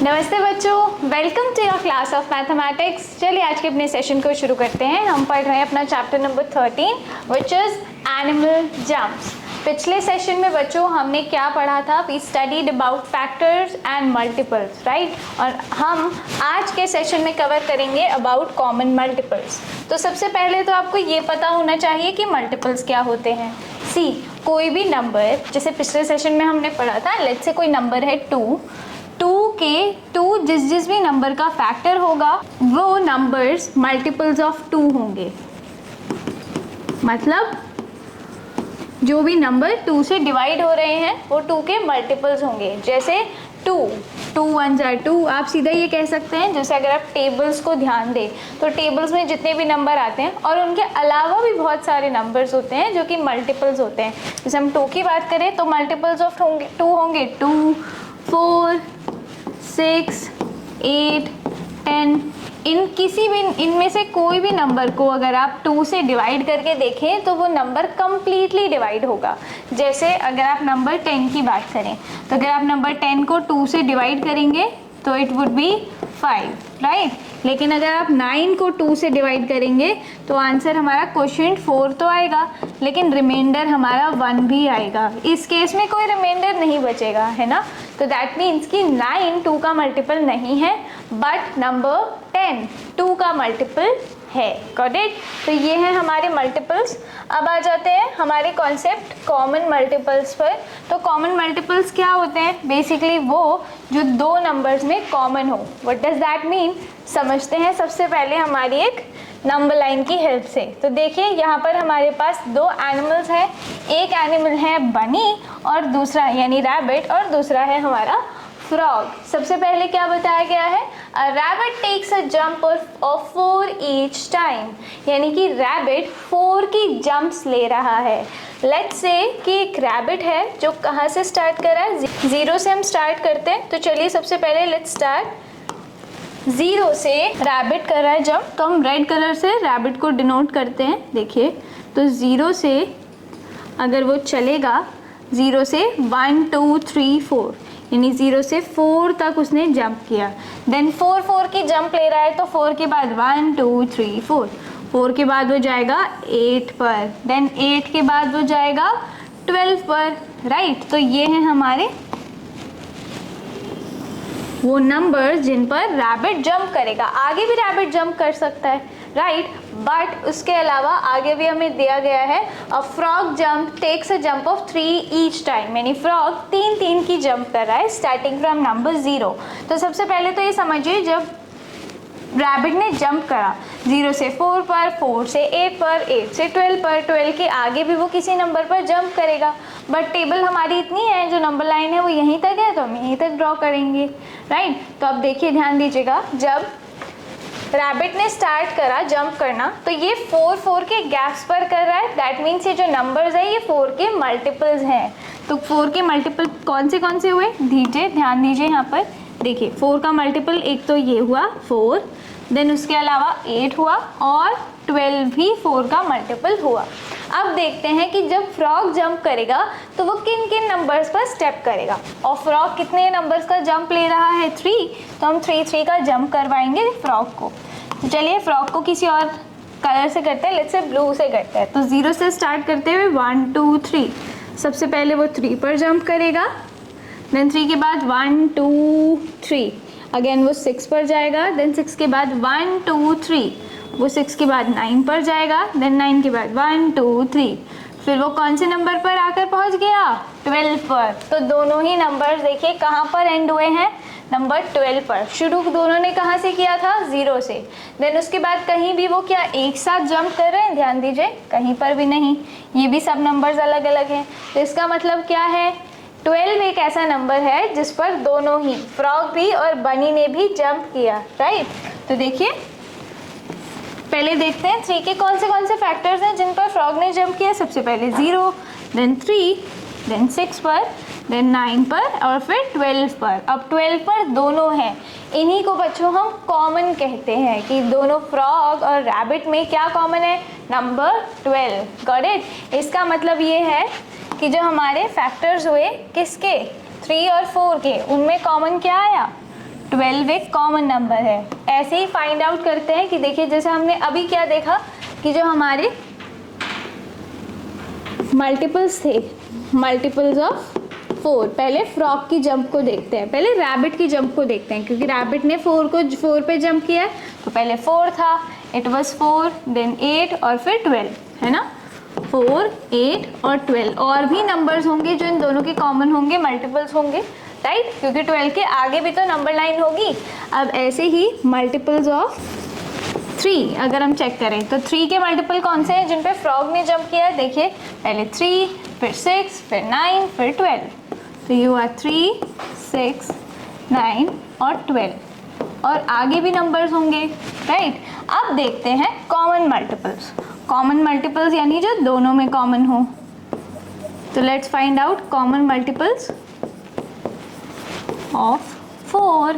नमस्ते बच्चों, welcome to your class of mathematics. चलिए आज के अपने सेशन को शुरू करते हैं। हम पढ़ रहे हैं अपना chapter number 13 which is animal jumps. पिछले सेशन में बच्चों हमने क्या पढ़ा था? We studied about factors and multiples, right. और हम आज के सेशन में कवर करेंगे अबाउट कॉमन मल्टीपल्स। तो सबसे पहले तो आपको ये पता होना चाहिए कि मल्टीपल्स क्या होते हैं। सी, कोई भी नंबर, जैसे पिछले सेशन में हमने पढ़ा था, लेट्स से कोई नंबर है 2 के जिस भी नंबर का फैक्टर होगा वो नंबर्स मल्टीपल्स ऑफ 2 होंगे। मतलब जो भी नंबर 2 से डिवाइड हो रहे हैं वो 2 के मल्टीपल्स होंगे। जैसे 2 1s are 2, आप सीधा ये कह सकते हैं। जैसे अगर आप टेबल्स को ध्यान दें तो टेबल्स में जितने भी नंबर आते हैं और उनके अलावा भी बहुत सारे नंबर्स होते हैं जो कि मल्टीपल्स होते हैं। जैसे हम 2 की बात करें तो मल्टीपल्स ऑफ 2 होंगे 2, 4, 6, 8, 10। इनमें से कोई भी नंबर को अगर आप 2 से डिवाइड करके देखें तो वो नंबर कंप्लीटली डिवाइड होगा। जैसे अगर आप नंबर 10 की बात करें तो अगर आप नंबर 10 को 2 से डिवाइड करेंगे तो इट वुड बी 5, राइट। लेकिन अगर आप 9 को 2 से डिवाइड करेंगे तो आंसर हमारा क्वोशिएंट 4 तो आएगा, लेकिन रिमाइंडर हमारा 1 भी आएगा। इस केस में कोई रिमाइंडर नहीं बचेगा, है ना। तो दैट मीन्स कि 9 2 का मल्टीपल नहीं है, बट नंबर 10 2 का मल्टीपल है। Got it. तो ये है हमारे मल्टीपल्स। अब आ जाते हैं हमारे कॉन्सेप्ट कॉमन मल्टीपल्स पर। तो कॉमन मल्टीपल्स क्या होते हैं? बेसिकली वो जो दो नंबर्स में कॉमन हो। What does that mean? समझते हैं सबसे पहले हमारी एक नंबर लाइन की हेल्प से। तो देखिए यहाँ पर हमारे पास दो एनिमल्स हैं। एक एनिमल है बनी और दूसरा यानी रैबिट, और दूसरा है हमारा फ्रॉग। सबसे पहले क्या बताया गया है? A rabbit takes a jump of 4 each time, यानी कि रैबिट 4 की जंप्स ले रहा है। लेट्स से कि एक रैबिट है जो कहाँ से स्टार्ट कर रहा है? 0 से हम स्टार्ट करते हैं। तो चलिए सबसे पहले लेट्स स्टार्ट 0 से। रैबिट कर रहा है जंप, तो हम रेड कलर से रैबिट को डिनोट करते हैं। देखिए, तो 0 से अगर वो चलेगा, 0 से 1 2 3 4, यानी 0 से 4 तक उसने जंप किया। देन 4 की जंप ले रहा है, तो 4 के बाद 1 2 3 4 के बाद वो जाएगा 8 पर। देन 8 के बाद वो जाएगा 12 पर, राइट। तो ये हैं हमारे वो नंबर्स जिन पर रैबिट जंप करेगा। आगे भी रैबिट जंप कर सकता है, राइट, बट उसके अलावा आगे भी हमें दिया गया है a frog jump takes a jump of 3 each time, यानी फ्रॉग 3 की जंप कर रहा है स्टार्टिंग फ्रॉम नंबर 0। तो सबसे पहले तो ये समझिए, जब रैबिट ने जंप करा 0 से 4 पर, 4 से 8 पर, 8 से 12 पर, 12 के आगे भी वो किसी नंबर पर जंप करेगा। बट टेबल हमारी इतनी है, जो नंबर लाइन है वो यहीं तक है, तो हम यहीं तक ड्रॉ करेंगे, राइट। तो अब देखिए, ध्यान दीजिएगा, जब रैबिट ने स्टार्ट करा जंप करना तो ये 4 के गैप्स पर कर रहा है। दैट मीन्स ये जो नंबर्स है ये 4 के मल्टीपल्स हैं। तो 4 के मल्टीपल कौन से हुए? दीजिए, ध्यान दीजिए यहाँ पर। देखिए, 4 का मल्टीपल एक तो ये हुआ 4, देन उसके अलावा 8 हुआ, और 12 भी 4 का मल्टीपल हुआ। अब देखते हैं कि जब फ्रॉग जंप करेगा तो वो किन किन नंबर्स पर स्टेप करेगा। और फ्रॉग कितने नंबर्स का जंप ले रहा है? 3। तो हम 3 का जंप करवाएंगे फ्रॉग को। तो चलिए फ्रॉग को किसी और कलर से करते हैं, लेट्स से ब्लू से करते हैं। तो 0 से स्टार्ट करते हुए 1 2 3, सबसे पहले वो 3 पर जंप करेगा। देन 3 के बाद 1 2 3, अगेन वो 6 पर जाएगा। देन 6 के बाद 1 2 3, वो 6 के बाद 9 पर जाएगा। देन 9 के बाद 1 2 3, फिर वो कौन से नंबर पर आकर पहुंच गया? 12 पर। तो दोनों ही नंबर्स देखिए कहाँ पर एंड हुए हैं? नंबर 12 पर। शुरू दोनों ने कहाँ से किया था? 0 से। देन उसके बाद कहीं भी वो क्या एक साथ जंप कर रहे हैं? ध्यान दीजिए, कहीं पर भी नहीं। ये भी सब नंबर्स अलग अलग हैं। तो इसका मतलब क्या है? 12 एक ऐसा नंबर है जिस पर दोनों ही फ्रॉग भी और बनी ने भी जंप किया, राइट। तो देखिए, पहले देखते हैं 3 के कौन से फैक्टर्स हैं जिन पर फ्रॉग ने जंप किया। सबसे पहले 0, देन 3, देन 6 पर, देन 9 पर, और फिर 12 पर। अब 12 पर दोनों हैं, इन्हीं को बच्चों हम कॉमन कहते हैं कि दोनों फ्रॉग और रैबिट में क्या कॉमन है? नंबर 12। Got it. इसका मतलब ये है कि जो हमारे फैक्टर्स हुए किसके? 3 और 4 के, उनमें कॉमन क्या आया? 12 एक कॉमन नंबर है। ऐसे ही फाइंड आउट करते हैं कि देखिए जैसे हमने अभी क्या देखा कि जो हमारे मल्टीपल्स थे, मल्टीपल्स ऑफ 4, पहले फ्रॉग की जंप को देखते हैं, पहले रैबिट की जंप को देखते हैं, क्योंकि रैबिट ने 4 पे जंप किया है, तो पहले 4 था, इट वाज 4, देन 8 और फिर 12, है ना। 4, 8 और 12 और भी नंबर्स होंगे जो इन दोनों के कॉमन होंगे, मल्टीपल्स होंगे, राइट, क्योंकि 12 के आगे भी तो नंबर लाइन होगी। अब ऐसे ही मल्टीपल्स ऑफ 3 अगर हम चेक करें तो 3 के मल्टीपल कौन से हैं जिन पे फ्रॉग ने जंप किया है, देखिए पहले 3, फिर 6, फिर 9, फिर 12, तो यू आर 3, 6, 9 और 12 और आगे भी नंबर्स होंगे, राइट। अब देखते हैं कॉमन मल्टीपल्स, कॉमन मल्टीपल्स यानी जो दोनों में कॉमन हो। तो let's find out common multiples of 4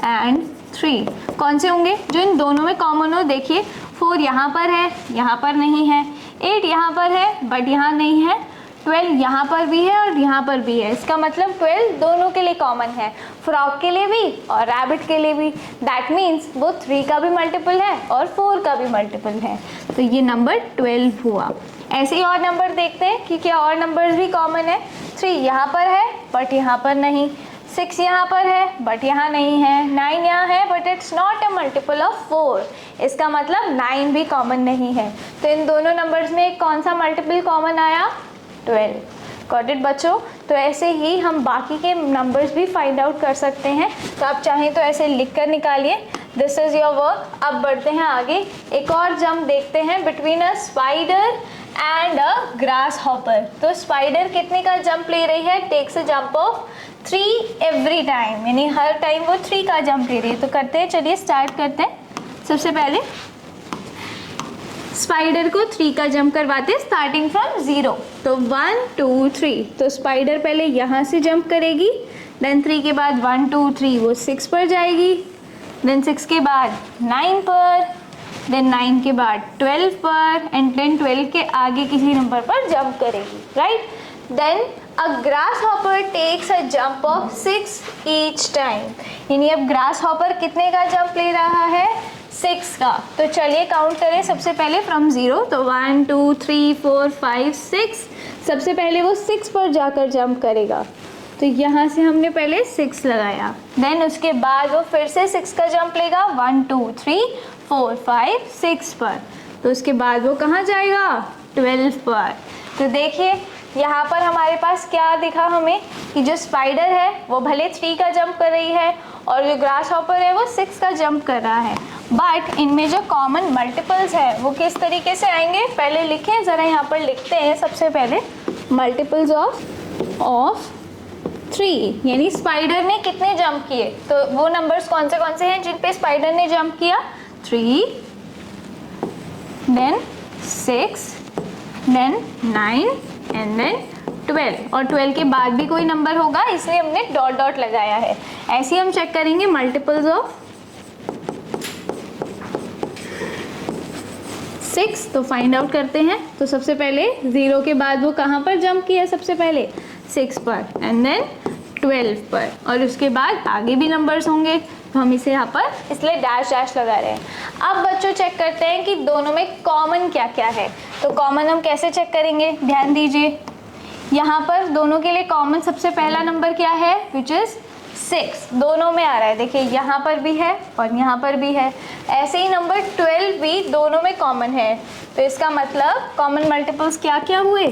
and 3 कौन से होंगे जो इन दोनों में कॉमन हो। देखिए 4 यहाँ पर है, यहाँ पर नहीं है, 8 यहाँ पर है बट यहाँ नहीं है, 12 यहाँ पर भी है और यहाँ पर भी है, इसका मतलब 12 दोनों के लिए कॉमन है, फ्रॉग के लिए भी और रैबिट के लिए भी। दैट मीन्स वो 3 का भी मल्टीपल है और 4 का भी मल्टीपल है, तो ये नंबर 12 हुआ। ऐसे ही और नंबर देखते हैं कि क्या और नंबर्स भी कॉमन है। 3 यहाँ पर है बट यहाँ पर नहीं, 6 यहाँ पर है बट यहाँ नहीं है, 9 यहाँ है but it's not a multiple of 4, इसका मतलब 9 भी कॉमन नहीं है। तो इन दोनों नंबर्स में कौन सा मल्टीपल कॉमन आया, 12। गॉट इट बच्चों। तो ऐसे ही हम बाकी के नंबर्स भी फाइंड आउट कर सकते हैं, तो आप चाहें तो ऐसे लिख कर निकालिए, दिस इज़ योर वर्क। अब बढ़ते हैं आगे, एक और जंप देखते हैं between a spider and a grasshopper. तो स्पाइडर कितने का जंप ले रही है, takes a jump of 3 every time, यानी हर टाइम वो 3 का जंप ले रही है। तो करते हैं, चलिए स्टार्ट करते हैं। सबसे पहले स्पाइडर को 3 का जंप करवाते हैं स्टार्टिंग फ्रॉम 0, तो 1 2 3, तो स्पाइडर पहले यहाँ से जंप करेगी, देन 3 के बाद 1 2 3 वो 6 पर जाएगी, देन 6 के बाद 9 पर, देन 9 के बाद 12 पर एंड देन 12 के आगे किसी नंबर पर जंप करेगी, right. Then a grasshopper takes a jump of 6 each time, यानी अब ग्रास हॉपर कितने का जंप ले रहा है, 6 का। तो चलिए काउंट करें सबसे पहले फ्रॉम 0, तो 1 2 3 4 5 6, सबसे पहले वो 6 पर जाकर जंप करेगा, तो यहाँ से हमने पहले 6 लगाया, देन उसके बाद वो फिर से 6 का जंप लेगा 1 2 3 4 5 6 पर, तो उसके बाद वो कहाँ जाएगा, 12 पर। तो देखिए यहाँ पर हमारे पास क्या दिखा हमें कि जो स्पाइडर है वो भले 3 का जंप कर रही है और जो ग्रास हॉपर है वो 6 का जंप कर रहा है, बट इनमें जो कॉमन मल्टीपल्स है वो किस तरीके से आएंगे, पहले लिखें ज़रा, यहाँ पर लिखते हैं सबसे पहले मल्टीपल्स ऑफ 3, यानी स्पाइडर ने कितने जंप किए, तो वो नंबर्स कौन से हैं जिन पे स्पाइडर ने जंप किया, 3, देन 6, देन 9 एंड देन 12, और 12 के बाद भी कोई नंबर होगा इसलिए हमने डॉट डॉट लगाया है। ऐसे ही हम चेक करेंगे मल्टीपल्स ऑफ 6, तो फाइंड आउट करते हैं। तो सबसे पहले 0 के बाद वो कहाँ पर जंप किया, सबसे पहले 6 पर एंड देन 12 पर, और उसके बाद आगे भी नंबर्स होंगे, तो हम इसे यहाँ पर इसलिए डैश डैश लगा रहे हैं। अब बच्चों चेक करते हैं कि दोनों में कॉमन क्या क्या है। तो कॉमन हम कैसे चेक करेंगे, ध्यान दीजिए, यहाँ पर दोनों के लिए कॉमन सबसे पहला नंबर क्या है, विच इज़ 6, दोनों में आ रहा है, देखिए यहाँ पर भी है और यहाँ पर भी है। ऐसे ही नंबर 12 भी दोनों में कॉमन है, तो इसका मतलब कॉमन मल्टीपल्स क्या क्या हुए,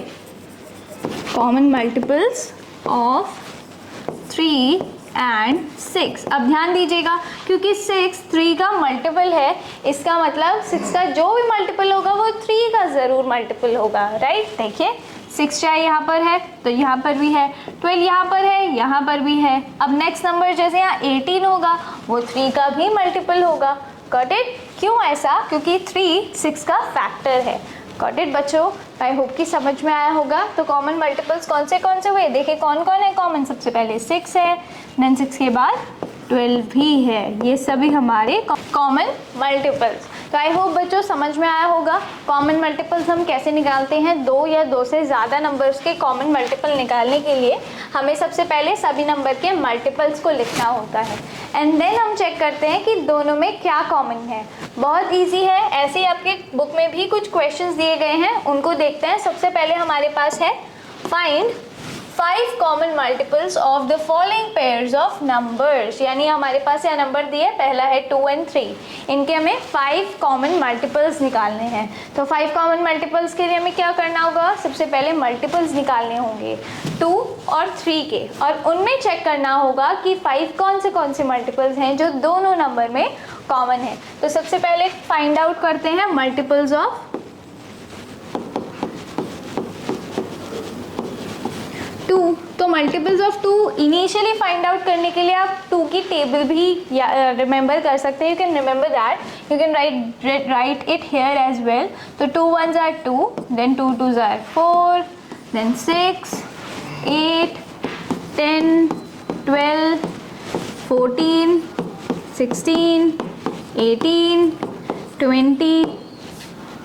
कॉमन मल्टीपल्स ऑफ 3 एंड 6। अब ध्यान दीजिएगा क्योंकि 6 3 का मल्टीपल है, इसका मतलब 6 का जो भी मल्टीपल होगा वो 3 का ज़रूर मल्टीपल होगा, राइट। देखिए 6 चाहे यहाँ पर है तो यहाँ पर भी है, 12 यहाँ पर है, यहाँ पर भी है। अब नेक्स्ट नंबर जैसे यहाँ 18 होगा वो 3 का भी मल्टीपल होगा, गॉट इट। क्यों ऐसा, क्योंकि 3 6 का फैक्टर है, गॉट इट बच्चों। आई होप कि समझ में आया होगा। तो कॉमन मल्टीपल्स कौन से हुए, देखिए कौन कौन है कॉमन, सबसे पहले 6 है, देन 6 के बाद 12 भी है, ये सभी हमारे कॉमन मल्टीपल्स। तो तो आई होप बच्चों समझ में आया होगा कॉमन मल्टीपल्स हम कैसे निकालते हैं। 2 या 2 से ज़्यादा नंबर्स के कॉमन मल्टीपल निकालने के लिए हमें सबसे पहले सभी नंबर के मल्टीपल्स को लिखना होता है एंड देन हम चेक करते हैं कि दोनों में क्या कॉमन है। बहुत ईजी है। ऐसे ही आपके बुक में भी कुछ क्वेश्चंस दिए गए हैं, उनको देखते हैं। सबसे पहले हमारे पास है find 5 common multiples of the following pairs of numbers, यानी हमारे पास यह नंबर दिए, पहला है 2 और 3, इनके हमें 5 कॉमन मल्टीपल्स निकालने हैं। तो 5 कॉमन मल्टीपल्स के लिए हमें क्या करना होगा, सबसे पहले मल्टीपल्स निकालने होंगे 2 और 3 के, और उनमें चेक करना होगा कि 5 कौन से मल्टीपल्स हैं जो दोनों नंबर में कॉमन है। तो सबसे पहले फाइंड आउट करते हैं मल्टीपल्स ऑफ 2। तो multiples of 2 initially find out करने के लिए आप 2 की टेबल भी रिमेंबर कर सकते हैं। You can remember that, you can write it here as well. तो 2 1s are 2, then 2 2s are 4, then 6 8 10 12 14 16 18 20,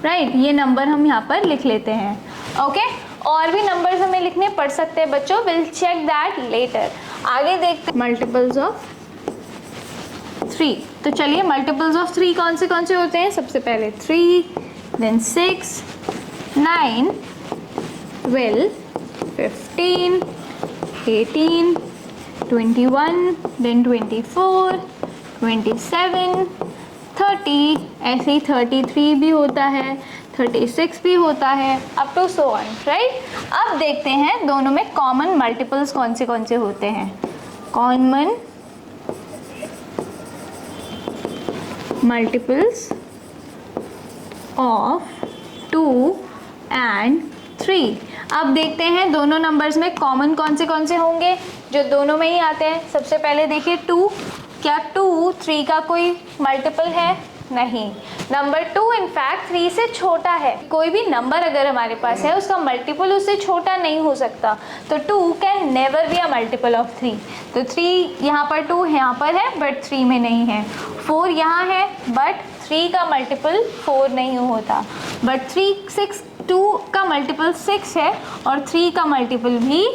right. ये नंबर हम यहाँ पर लिख लेते हैं। ओके, और भी नंबर्स हमें लिखने पड़ सकते हैं बच्चों, विल चेक दैट लेटर। आगे देखते हैं मल्टीपल्स ऑफ 3। तो चलिए मल्टीपल्स ऑफ 3 कौन से होते हैं। सबसे पहले 3, देन 6 9 12 15 18 21, देन 24 27 30, ऐसे ही 33 भी होता है, 36 भी होता है, up to so on, right. अब देखते हैं दोनों में कॉमन मल्टीपल्स कौन से होते हैं। Common multiples of 2 and 3। अब देखते हैं दोनों नंबर्स में कॉमन कौन से होंगे जो दोनों में ही आते हैं। सबसे पहले देखिए 2, क्या 2 3 का कोई मल्टीपल है? नहीं। नंबर 2 इनफैक्ट 3 से छोटा है। कोई भी नंबर अगर हमारे पास है उसका मल्टीपल उससे छोटा नहीं हो सकता। तो 2 can never be a multiple of 3। तो 3 यहाँ पर, 2 यहाँ पर है बट 3 में नहीं है। 4 यहाँ है बट 3 का मल्टीपल 4 नहीं होता। बट 2 का मल्टीपल 6 है और 3 का मल्टीपल भी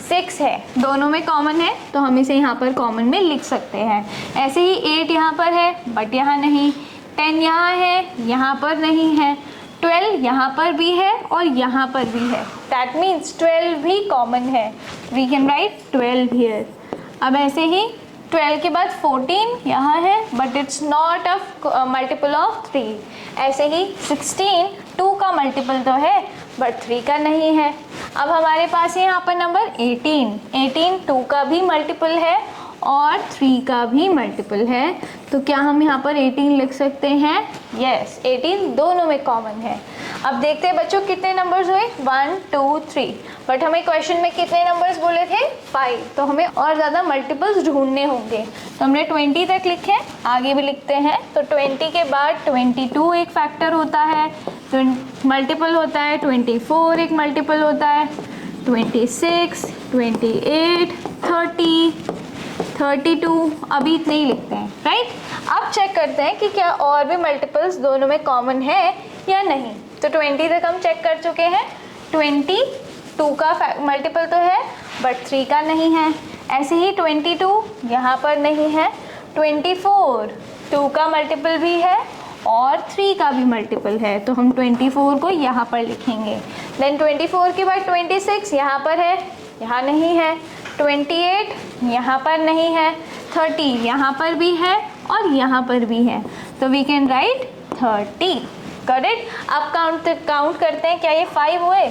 6 है। दोनों में कॉमन है तो हम इसे यहाँ पर कॉमन में लिख सकते हैं। ऐसे ही 8 यहाँ पर है बट यहाँ नहीं, 10 यहाँ है, यहाँ पर नहीं है, 12 यहाँ पर भी है और यहाँ पर भी है। दैट मीन्स 12 भी कॉमन है। We can write 12 here. अब ऐसे ही 12 के बाद 14 यहाँ है but it's not a multiple of 3। ऐसे ही 16 2 का मल्टीपल तो है बट 3 का नहीं है। अब हमारे पास है यहाँ पर नंबर 18 2 का भी मल्टीपल है और 3 का भी मल्टीपल है। तो क्या हम यहाँ पर 18 लिख सकते हैं? यस, 18 दोनों में कॉमन है। अब देखते हैं बच्चों कितने नंबर्स हुए, 1 2 3, बट हमें क्वेश्चन में कितने नंबर्स बोले थे? 5। तो हमें और ज़्यादा मल्टीपल्स ढूंढने होंगे। तो हमने 20 तक लिखे, आगे भी लिखते हैं। तो 20 के बाद 22 एक फैक्टर होता है, मल्टीपल होता है, 24 एक मल्टीपल होता है, 26 28 30 32, अभी इतने ही लिखते हैं, राइट। अब चेक करते हैं कि क्या और भी मल्टीपल्स दोनों में कॉमन है या नहीं। तो 20 तक हम चेक कर चुके हैं। 22 का मल्टीपल तो है बट 3 का नहीं है। ऐसे ही 22 यहाँ पर नहीं है। 24 2 का मल्टीपल भी है और 3 का भी मल्टीपल है, तो हम 24 को यहाँ पर लिखेंगे। देन 24 के बाद 26 यहाँ पर है, यहाँ नहीं है। 28 यहाँ पर नहीं है। 30 यहाँ पर भी है और यहाँ पर भी है, तो वी कैन राइट 30। करेक्ट। अब काउंट करते हैं, क्या ये 5 हुए?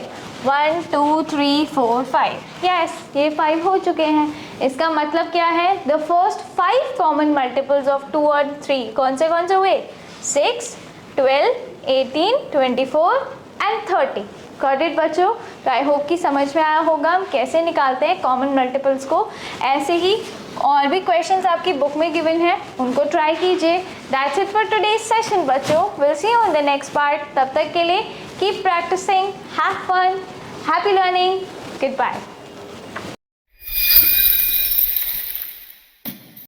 1 2 3 4 5। यस, ये 5 हो चुके हैं। इसका मतलब क्या है? The first 5 common multiples of 2 और 3 कौन से हुए? 6 12 18 24 एंड 30। करेक्ट बच्चों। तो आई होप कि समझ में आया होगा हम कैसे निकालते हैं कॉमन मल्टीपल्स को। ऐसे ही और भी क्वेश्चंस आपकी बुक में गिवन है, उनको ट्राई कीजिए। That's it for today's session बच्चों। Will see you on the next part. तब तक के लिए keep practicing, have fun, happy learning, good bye.